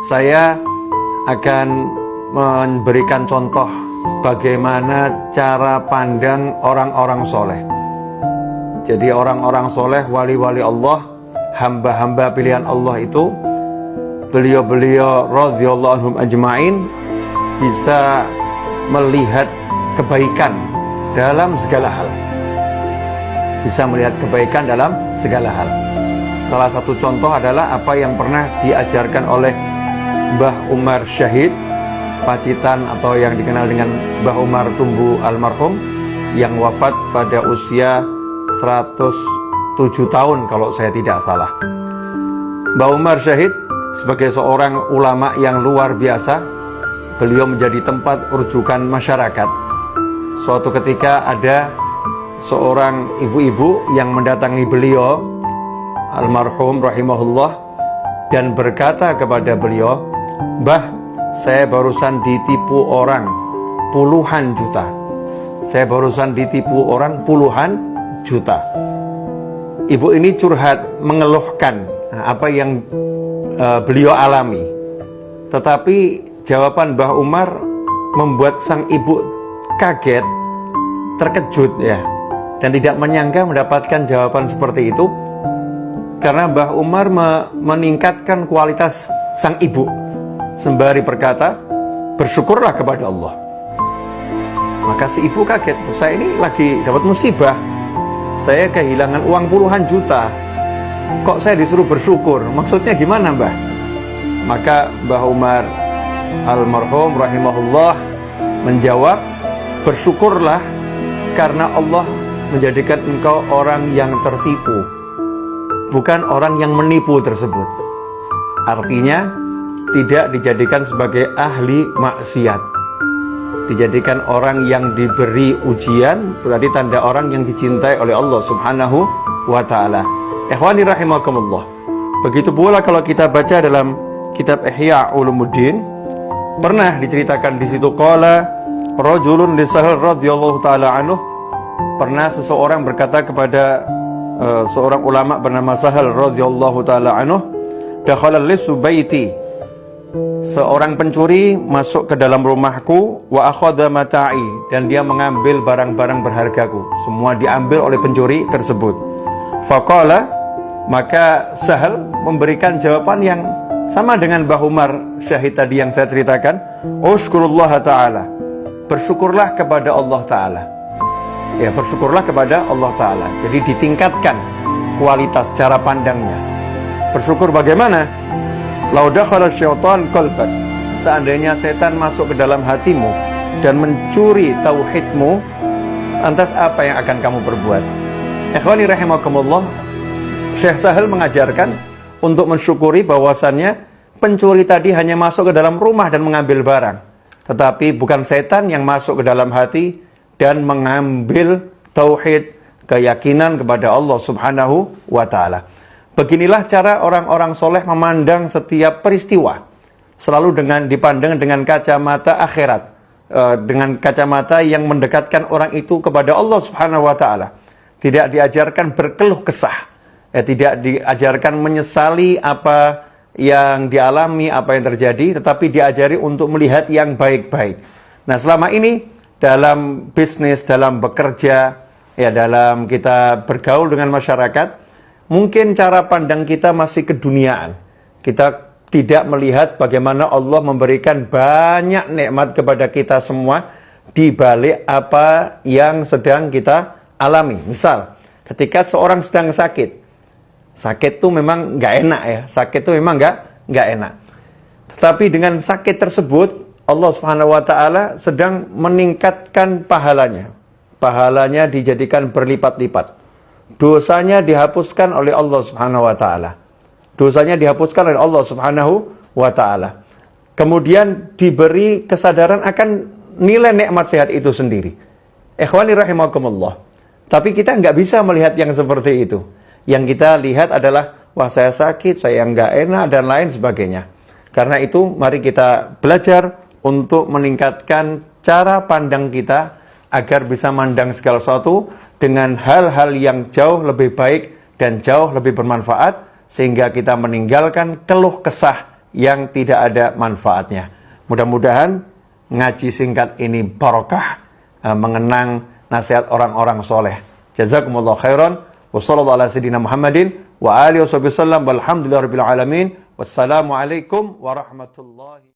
saya akan memberikan contoh bagaimana cara pandang orang-orang soleh. Jadi orang-orang soleh, wali-wali Allah, hamba-hamba pilihan Allah itu, beliau-beliau radhiyallahu anhum ajma'in bisa melihat kebaikan dalam segala hal. Bisa melihat kebaikan dalam segala hal. Salah satu contoh adalah apa yang pernah diajarkan oleh Mbah Umar Syahid, pacitan atau yang dikenal dengan Mbah Umar Tumbu almarhum, yang wafat pada usia 107 tahun kalau saya tidak salah. Mbah Umar Syahid sebagai seorang ulama yang luar biasa, beliau menjadi tempat rujukan masyarakat. Suatu ketika ada seorang ibu-ibu yang mendatangi beliau almarhum rahimahullah dan berkata kepada beliau, "Mbah, saya barusan ditipu orang puluhan juta. Saya barusan ditipu orang puluhan juta." Ibu ini curhat, mengeluhkan apa yang beliau alami. Tetapi jawaban Mbah Umar membuat sang ibu kaget, terkejut ya, dan tidak menyangka mendapatkan jawaban seperti itu, karena Mbah Umar meningkatkan kualitas sang ibu sembari berkata, "Bersyukurlah kepada Allah." Maka si ibu kaget, "Saya ini lagi dapat musibah, saya kehilangan uang puluhan juta, kok saya disuruh bersyukur? Maksudnya gimana, Mbah?" Maka Mbah Umar almarhum rahimahullah menjawab, "Bersyukurlah karena Allah menjadikan engkau orang yang tertipu, bukan orang yang menipu tersebut." Artinya tidak dijadikan sebagai ahli maksiat, dijadikan orang yang diberi ujian, berarti tanda orang yang dicintai oleh Allah subhanahu wa ta'ala. Ikhwani rahimakumullah. Begitu pula kalau kita baca dalam kitab Ihya Ulumuddin, pernah diceritakan di situ, qala rajulun li Sahal radhiyallahu ta'ala anhu, pernah seseorang berkata kepada seorang ulama bernama Sahal radhiyallahu ta'ala anhu, dakhala lisu baiti, seorang pencuri masuk ke dalam rumahku, wa akhadha mata'i, dan dia mengambil barang-barang berhargaku, semua diambil oleh pencuri tersebut. Faqala, maka Sahal memberikan jawaban yang sama dengan Mbah Umar Syahid tadi yang saya ceritakan, ushkurullaha ta'ala, bersyukurlah kepada Allah Ta'ala. Ya, bersyukurlah kepada Allah Ta'ala. Jadi ditingkatkan kualitas cara pandangnya. Bersyukur bagaimana? Lau dakhala syaitan qalbak, seandainya setan masuk ke dalam hatimu dan mencuri tauhidmu, lantas apa yang akan kamu perbuat? Ikhwani rahimakumullah, Syekh Sahal mengajarkan untuk mensyukuri bahwasannya pencuri tadi hanya masuk ke dalam rumah dan mengambil barang, tetapi bukan setan yang masuk ke dalam hati dan mengambil tauhid, keyakinan kepada Allah subhanahu wa ta'ala. Beginilah cara orang-orang soleh memandang setiap peristiwa, selalu dipandang dengan kacamata akhirat, dengan kacamata yang mendekatkan orang itu kepada Allah subhanahu wa ta'ala. Tidak diajarkan berkeluh kesah, tidak diajarkan menyesali apa yang dialami, apa yang terjadi, tetapi diajari untuk melihat yang baik-baik. Nah, selama ini dalam bisnis, dalam bekerja, ya dalam kita bergaul dengan masyarakat, mungkin cara pandang kita masih keduniaan. Kita tidak melihat bagaimana Allah memberikan banyak nikmat kepada kita semua di balik apa yang sedang kita alami. Misal, ketika seorang sedang sakit itu memang nggak enak ya, sakit itu memang nggak enak. Tetapi dengan sakit tersebut, Allah subhanahu wa ta'ala sedang meningkatkan pahalanya. Pahalanya dijadikan berlipat-lipat. Dosanya dihapuskan oleh Allah subhanahu wa ta'ala. Dosanya dihapuskan oleh Allah subhanahu wa ta'ala. Kemudian diberi kesadaran akan nilai nikmat sehat itu sendiri. Ikhwani rahimakumullah. Tapi kita nggak bisa melihat yang seperti itu. Yang kita lihat adalah, wah saya sakit, saya nggak enak, dan lain sebagainya. Karena itu, mari kita belajar untuk meningkatkan cara pandang kita agar bisa mandang segala sesuatu dengan hal-hal yang jauh lebih baik dan jauh lebih bermanfaat, sehingga kita meninggalkan keluh kesah yang tidak ada manfaatnya. Mudah-mudahan ngaji singkat ini barokah, mengenang nasihat orang-orang soleh. Jazakumullah khairan. Wassallallahu ala sayyidina Muhammadin wa alihi wasallam walhamdulillahirabbil alamin. Wassalamualaikum warahmatullahi